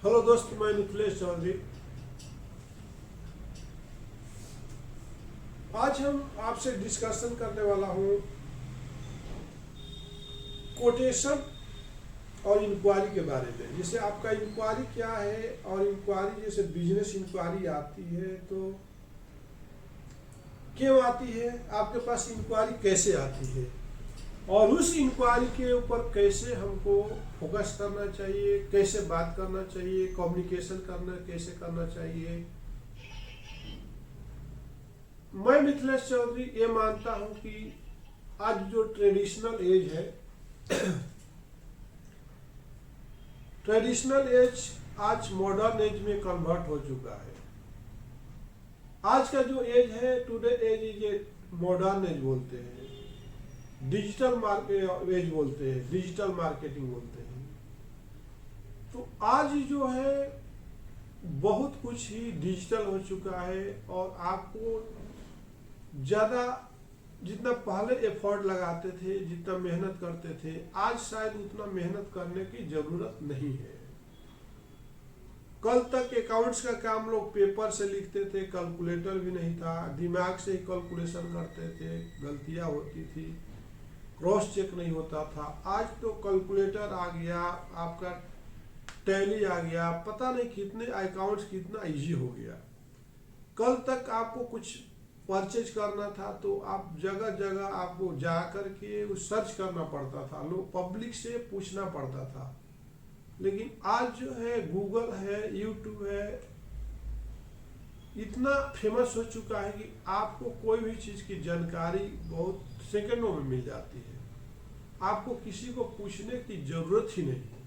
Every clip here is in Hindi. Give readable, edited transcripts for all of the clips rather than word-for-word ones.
हेलो दोस्त, मैं मिथिलेश चौधरी। आज हम आपसे डिस्कशन करने वाला हूँ कोटेशन और इंक्वायरी के बारे में। जैसे आपका इंक्वायरी क्या है और इंक्वायरी जैसे बिजनेस इंक्वायरी आती है तो क्यों आती है, आपके पास इंक्वायरी कैसे आती है और उस इंक्वायरी के ऊपर कैसे हमको फोकस करना चाहिए, कैसे बात करना चाहिए, कम्युनिकेशन करना कैसे करना चाहिए। मैं मिथिलेश चौधरी ये मानता हूं कि आज जो ट्रेडिशनल एज है, ट्रेडिशनल एज आज मॉडर्न एज में कन्वर्ट हो चुका है। आज का जो एज है, today age is a modern age बोलते हैं, डिजिटल मार्केट एज बोलते हैं, डिजिटल मार्केटिंग बोलते हैं। तो आज जो है बहुत कुछ ही डिजिटल हो चुका है और आपको ज़्यादा जितना पहले एफर्ट लगाते थे, जितना मेहनत करते थे, आज शायद उतना मेहनत करने की ज़रूरत नहीं है। कल तक अकाउंट्स का काम लोग पेपर से लिखते थे, कैलकुलेटर भी नहीं था, दिमाग से ही कैलकुलेशन करते थे, गलतियां होती थी, क्रॉस चेक नहीं होता था। आज तो कैलकुलेटर आ गया, आपका टैली आ गया, पता नहीं कितने अकाउंट्स कितना इजी हो गया। कल तक आपको कुछ परचेज करना था तो आप जगह जगह आपको जा करके सर्च करना पड़ता था, लोग पब्लिक से पूछना पड़ता था। लेकिन आज जो है गूगल है, यूट्यूब है, इतना फेमस हो चुका है कि आपको कोई भी चीज़ की जानकारी बहुत सेकंडों में मिल जाती है। आपको किसी को पूछने की जरूरत ही नहीं है।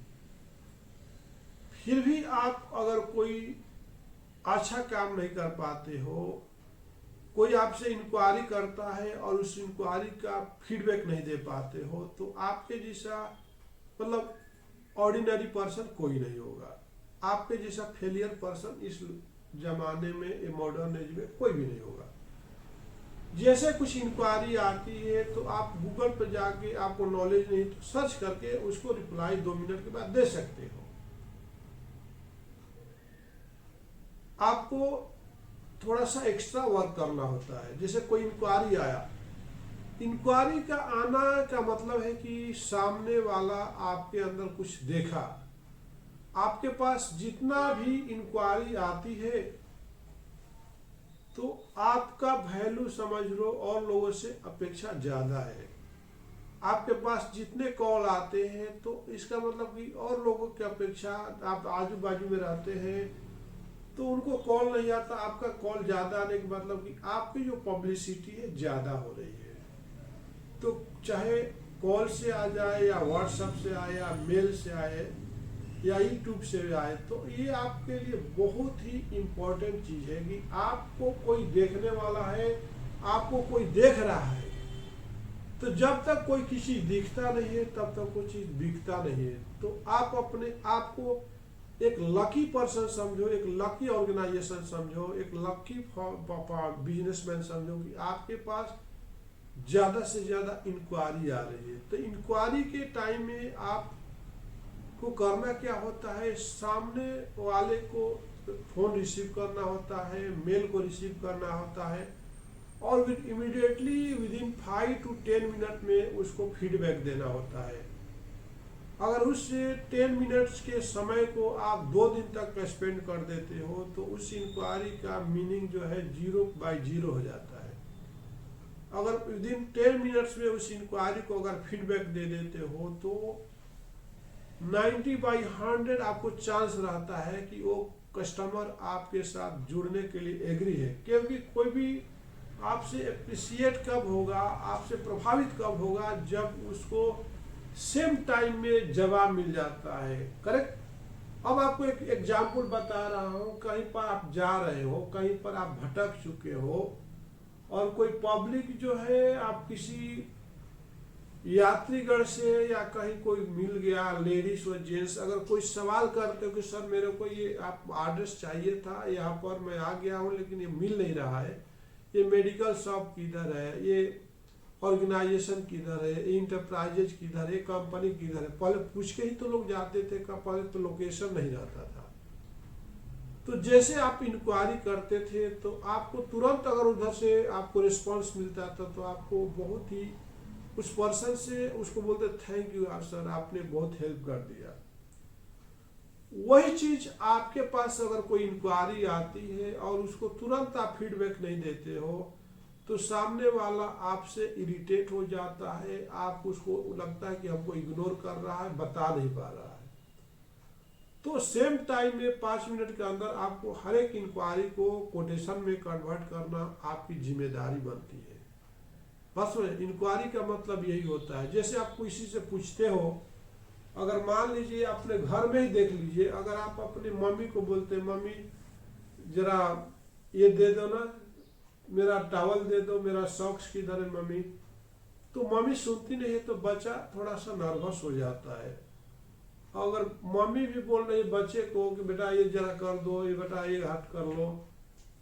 फिर भी आप अगर कोई अच्छा काम नहीं कर पाते हो, कोई आपसे इंक्वायरी करता है और उस इंक्वायरी का फीडबैक नहीं दे पाते हो, तो आपके जैसा मतलब ऑर्डिनरी पर्सन कोई नहीं होगा। आपके जैसा फेलियर पर्सन इस जमाने में, मॉडर्न एज में कोई भी नहीं होगा। जैसे कुछ इंक्वायरी आती है तो आप गूगल पर जाके, आपको नॉलेज नहीं तो सर्च करके उसको रिप्लाई 2 मिनट के बाद दे सकते हो। आपको थोड़ा सा एक्स्ट्रा वर्क करना होता है। जैसे कोई इंक्वायरी आया, इंक्वायरी का आना का मतलब है कि सामने वाला आपके अंदर कुछ देखा। आपके पास जितना भी इंक्वायरी आती है तो आपका वैल्यू समझ लो और लोगों से अपेक्षा ज्यादा है। आपके पास जितने कॉल आते हैं तो इसका मतलब कि और लोगों की अपेक्षा, आप आजू बाजू में रहते हैं तो उनको कॉल नहीं आता, आपका कॉल ज्यादा आने का मतलब कि आपकी जो पब्लिसिटी है ज्यादा हो रही है। तो चाहे कॉल से आ जाए या व्हाट्सएप से आए या मेल से आए या यूट्यूब से आए, तो ये आपके लिए बहुत ही इम्पोर्टेंट चीज है कि आपको कोई देखने वाला है, आपको कोई देख रहा है। तो जब तक कोई किसी दिखता नहीं है तब तक कोई चीज बिकता नहीं है। तो आप अपने आप को एक लकी पर्सन समझो, एक लकी ऑर्गेनाइजेशन समझो, एक लकी बिजनेसमैन समझो कि आपके पास ज्यादा से ज्यादा इंक्वायरी आ रही है। तो इंक्वायरी के टाइम में आपको करना क्या होता है, सामने वाले को फोन रिसीव करना होता है, मेल को रिसीव करना होता है और इमीडिएटली विदिन 5 to 10 मिनट में उसको फीडबैक देना होता है। अगर उस 10 मिनट्स के समय को आप 2 दिन तक स्पेंड कर देते हो तो उस इंक्वायरी का मीनिंग जो है 0/0 हो जाता है। अगर विदिन 10 मिनट्स में उस इंक्वायरी को अगर फीडबैक दे देते हो तो 90/100 आपको चांस रहता है कि वो कस्टमर आपके साथ जुड़ने के लिए एग्री है। क्योंकि कोई भी आपसे अप्रिशिएट कब होगा, आपसे प्रभावित कब होगा, जब उसको सेम टाइम में जवाब मिल जाता है। करेक्ट। अब आपको एक एग्जाम्पल बता रहा हूँ, कहीं पर आप जा रहे हो, कहीं पर आप भटक चुके हो और कोई पब्लिक जो है, आप किसी यात्रीगण से या कहीं कोई मिल गया, लेडीज और जेंट्स, अगर कोई सवाल करते हो कि सर मेरे को ये आप एड्रेस चाहिए था, यहाँ पर मैं आ गया हूँ लेकिन ये मिल नहीं रहा है, ये मेडिकल शॉप किधर है, ये ऑर्गेनाइजेशन किधर है, इंटरप्राइजेज किधर है, कंपनी किधर है, पहले पूछ के ही तो लोग जाते थे। का पहले तो लोकेशन नहीं रहता था। तो जैसे आप इंक्वायरी करते थे तो आपको तुरंत अगर उधर से आपको रिस्पांस मिलता था तो आपको बहुत ही उस पर्सन से उसको बोलते थैंक यू यार सर, आपने बहुत हेल्प कर दिया। वही चीज आपके पास अगर कोई इंक्वायरी आती है और उसको तुरंत आप फीडबैक नहीं देते हो तो सामने वाला आपसे इरिटेट हो जाता है, आप उसको लगता है कि हमको इग्नोर कर रहा है, बता नहीं पा रहा है। तो सेम टाइम में 5 मिनट के अंदर आपको हर एक इंक्वायरी को कोटेशन में कन्वर्ट करना आपकी जिम्मेदारी बनती है। बस इंक्वायरी का मतलब यही होता है। जैसे आप किसी से पूछते हो, अगर मान लीजिए अपने घर में ही देख लीजिए, अगर आप अपनी मम्मी को बोलते मम्मी जरा ये दे दो ना, मेरा टॉवल दे दो, मेरा सॉक्स किधर है मम्मी, तो मम्मी सुनती नहीं है तो बच्चा थोड़ा सा नर्वस हो जाता है। अगर मम्मी भी बोल रही है बच्चे को कि बेटा ये जरा कर दो, ये बेटा ये हट कर लो,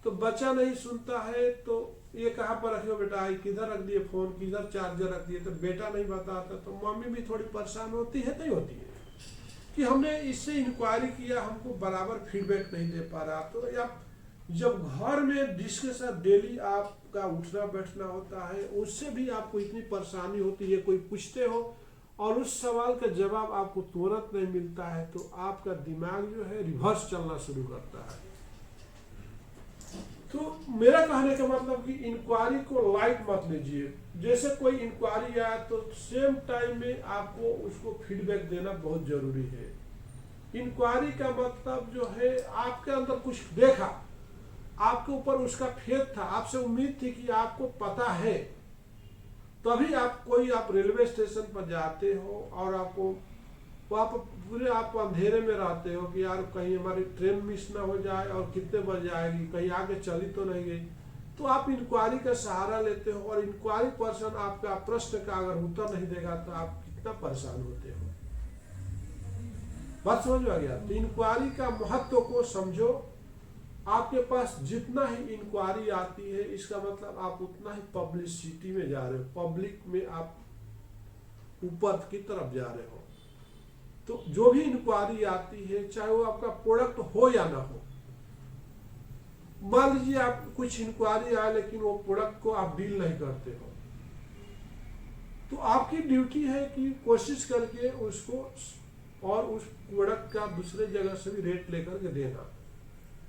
तो बच्चा नहीं सुनता है तो ये कहाँ पर रखे हो बेटा, किधर रख दिए फोन, किधर चार्जर रख दिए, तो बेटा नहीं बताता तो मम्मी भी थोड़ी परेशान होती है, नहीं होती है कि हमने इससे इंक्वायरी किया, हमको बराबर फीडबैक नहीं दे पा रहा। तो या जब घर में डिस्कशन डेली आपका उठना बैठना होता है, उससे भी आपको इतनी परेशानी होती है, कोई पूछते हो और उस सवाल का जवाब आपको तुरंत नहीं मिलता है तो आपका दिमाग जो है रिवर्स चलना शुरू करता है। तो मेरा कहने का मतलब कि इंक्वायरी को लाइट मत लीजिए। जैसे कोई इंक्वायरी आया तो सेम टाइम में आपको उसको फीडबैक देना बहुत जरूरी है। इंक्वायरी का मतलब जो है आपके अंदर कुछ देखा, आपके ऊपर उसका फेथ था, आपसे उम्मीद थी कि आपको पता है, तभी आप रेलवे स्टेशन पर जाते हो और आपको वहाँ पर पूरे आप अंधेरे में रहते हो कि यार कहीं हमारी ट्रेन मिस ना हो जाए और कितने बज जाएगी, कहीं आगे चली तो नहीं गई, तो आप इंक्वायरी का सहारा लेते हो और इंक्वायरी पर्सन आपका प्रश्न का अगर उत्तर नहीं देगा तो आप कितना परेशान होते हो। बात समझ में आ गया? तो इंक्वायरी का महत्व को समझो। आपके पास जितना ही इंक्वायरी आती है इसका मतलब आप उतना ही पब्लिसिटी में जा रहे हो, पब्लिक में आप ऊपर की तरफ जा रहे हो। तो जो भी इंक्वायरी आती है, चाहे वो आपका प्रोडक्ट हो या ना हो, मान लीजिए आप कुछ इंक्वायरी आए लेकिन वो प्रोडक्ट को आप डील नहीं करते हो, तो आपकी ड्यूटी है कि कोशिश करके उसको और उस प्रोडक्ट का दूसरे जगह से भी रेट लेकर के देना।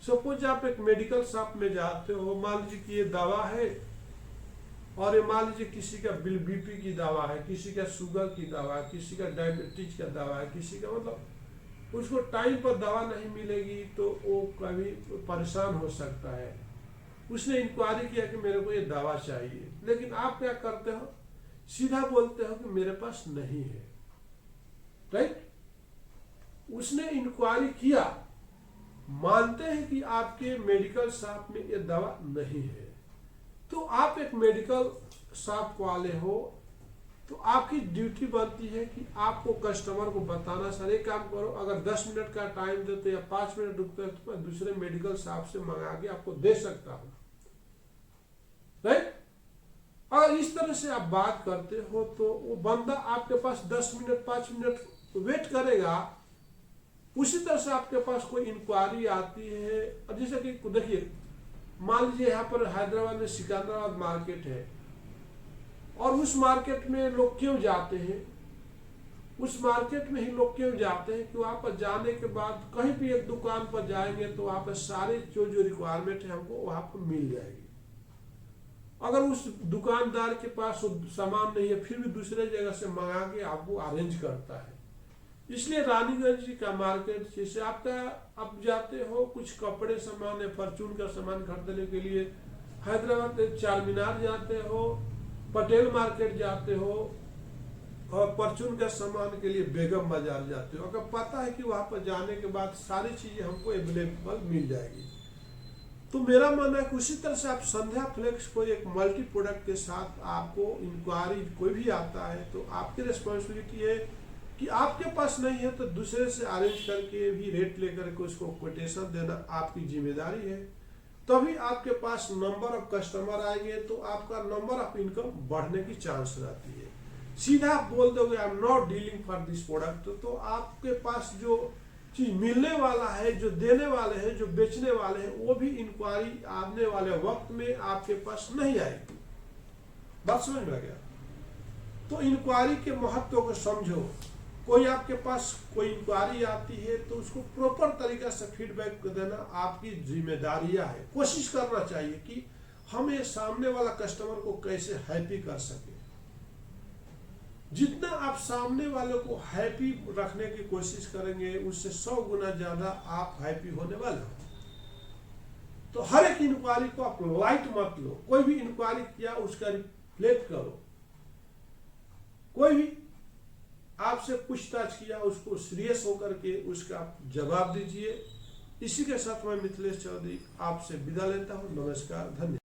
सपोज आप एक मेडिकल शॉप में जाते हो, मान लीजिए कि ये दवा है और ये मान लीजिए किसी का बीपी की दवा है, किसी का शुगर की दवा है, किसी का डायबिटीज का दवा है, किसी का मतलब उसको टाइम पर दवा नहीं मिलेगी तो वो कभी परेशान हो सकता है। उसने इंक्वायरी किया कि मेरे को ये दवा चाहिए, लेकिन आप क्या करते हो, सीधा बोलते हो कि मेरे पास नहीं है, राइट। उसने इंक्वायरी किया, मानते हैं कि आपके मेडिकल शॉप में ये दवा नहीं है, तो आप एक मेडिकल शॉप वाले हो तो आपकी ड्यूटी बनती है कि आपको कस्टमर को बताना, सर एक काम करो, अगर 10 मिनट का टाइम देते या 5 मिनट रुकते तो मैं दूसरे मेडिकल शॉप से मंगा के आपको दे सकता हूं, राइट। अगर इस तरह से आप बात करते हो तो वो बंदा आपके पास 10 मिनट 5 मिनट वेट करेगा। उसी तरह से आपके पास कोई इंक्वायरी आती है, जैसे कि देखिए मान लीजिए यहाँ पर हैदराबाद में सिकंदराबाद मार्केट है और उस मार्केट में लोग क्यों जाते हैं, उस मार्केट में ही लोग क्यों जाते हैं कि वहां पर जाने के बाद कहीं भी एक दुकान पर जाएंगे तो वहां पर सारे जो रिक्वायरमेंट है हमको वहां पर मिल जाएगी। अगर उस दुकानदार के पास सामान नहीं है फिर भी दूसरे जगह से मंगा के आपको अरेंज करता है। इसलिए रानीगंज का मार्केट, जैसे आपका आप जाते हो कुछ कपड़े सामान है, फॉर्चून का सामान खरीदने के लिए हैदराबाद चार मीनार जाते हो, पटेल मार्केट जाते हो और फॉर्चून का सामान के लिए बेगम बाजार जाते हो। अगर पता है कि वहां पर जाने के बाद सारी चीजें हमको अवेलेबल मिल जाएगी। तो मेरा मानना है कि उसी तरह से आप संध्या फ्लेक्स को एक मल्टी प्रोडक्ट के साथ आपको इंक्वायरी कोई भी आता है तो आपकी रिस्पॉन्सिबिलिटी है कि आपके पास नहीं है तो दूसरे से अरेंज करके भी रेट लेकर के उसको कोटेशन देना आपकी जिम्मेदारी है। तभी आपके पास नंबर ऑफ कस्टमर आएंगे तो आपका नंबर ऑफ इनकम बढ़ने की चांस रहती है। सीधा आप बोल दोगे I am not dealing for this product तो आपके पास जो चीज मिलने वाला है, जो देने वाले हैं, जो बेचने वाले हैं, वो भी इंक्वायरी आने वाले वक्त में आपके पास नहीं आएगी। बात समझ में आ गया? तो इंक्वायरी के महत्व को समझो। कोई आपके पास कोई इंक्वायरी आती है तो उसको प्रॉपर तरीका से फीडबैक देना आपकी जिम्मेदारियां है। कोशिश करना चाहिए कि हम ये सामने वाला कस्टमर को कैसे हैप्पी कर सके। जितना आप सामने वाले को हैप्पी रखने की कोशिश करेंगे, उससे 100 गुना ज्यादा आप हैप्पी होने वाले हो। तो हर एक इंक्वायरी को आप लाइट मत लो। कोई भी इंक्वायरी किया उसका रिफ्लेक्ट करो। कोई भी आपसे पूछताछ किया उसको सीरियस होकर के उसका जवाब दीजिए। इसी के साथ मैं मिथिलेश चौधरी आपसे विदा लेता हूं। नमस्कार, धन्यवाद।